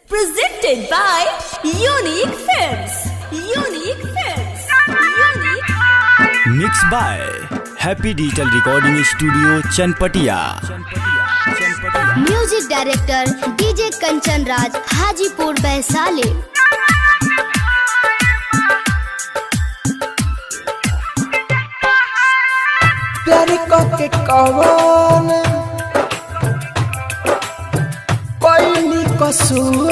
Presented by Unique Films. Unique Films. Unique. Mixed by Happy Digital Recording Studio, Chanpatia. Music director DJ Kanchan Raj, Hajipur Vaishali. प्यार के कवन कोई कसूर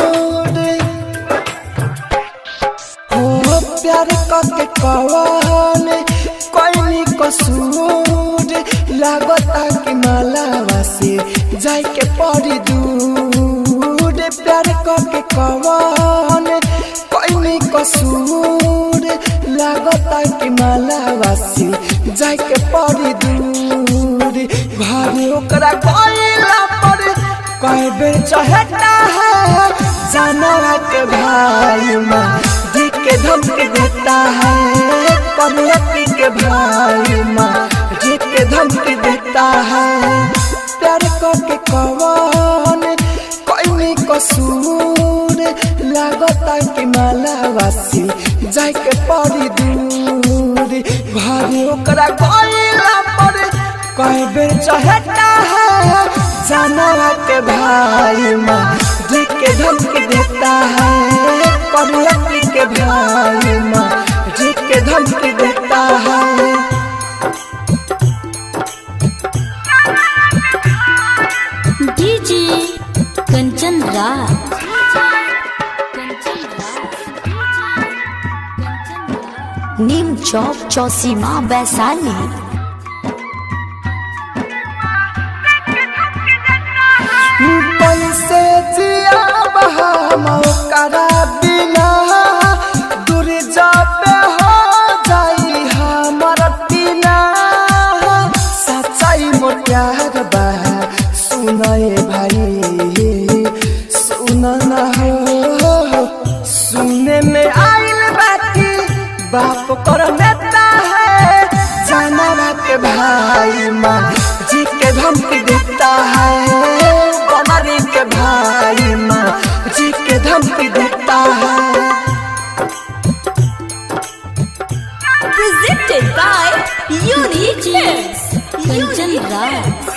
हो, प्यार के कवन कोई कसूर लागता कि मालावा से जाए के पड़ी दूर। प्यार के कवन कोई कसूर लागता कि मालावा से जाए के पड़ी दूर। घर ओकरा कोइला पर कई बेर चहटा है, जानवा के भाई माँ जी के धमकी देता है। कन्हैया के भाई माँ जी के धमकी देता है। प्यार के कवन कोई कसूर लागता कि मालावासी जाए के पड़ी दूर। भारी ओकरा कोइला पर कई बेर चहटा है, जानवा के भाई माँ जी के धमकी देता है। कन्हैया के भाई माँ जी के धमकी देता है। डीजे कंचन राज। नीम चौक चौसीमा वैशाली। कैसे जिया मौकरा बिना दूर जाबे हो जाई हमर तीना। सच्चाई मोर प्यार बा सुनाए भाई सुना ना हो। सुने में आइल बाकी बाप कर नेता है, जानवा के भाई माँ जी के धमकी देता है। कमरी के भाई माँ जी के धमकी देता है। Presented by Unique Films. Kanchan Raj.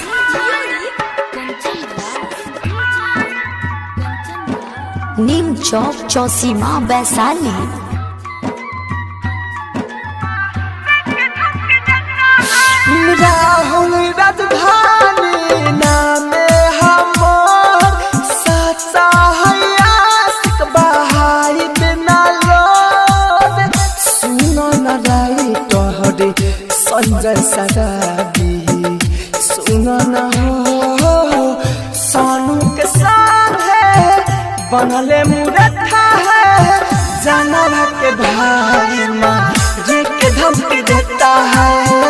नीम चौक चौसीमा वैशाली। राहुल राजधानी नाम हमर, सच्चा है आशिक बहाई बिना लोड। सुनो न राइटर संजय सराबी, सुनो न हो सोनू के साथ है बनले मुरठा है। जानवा के भाई माँ जी के धमकी देता है।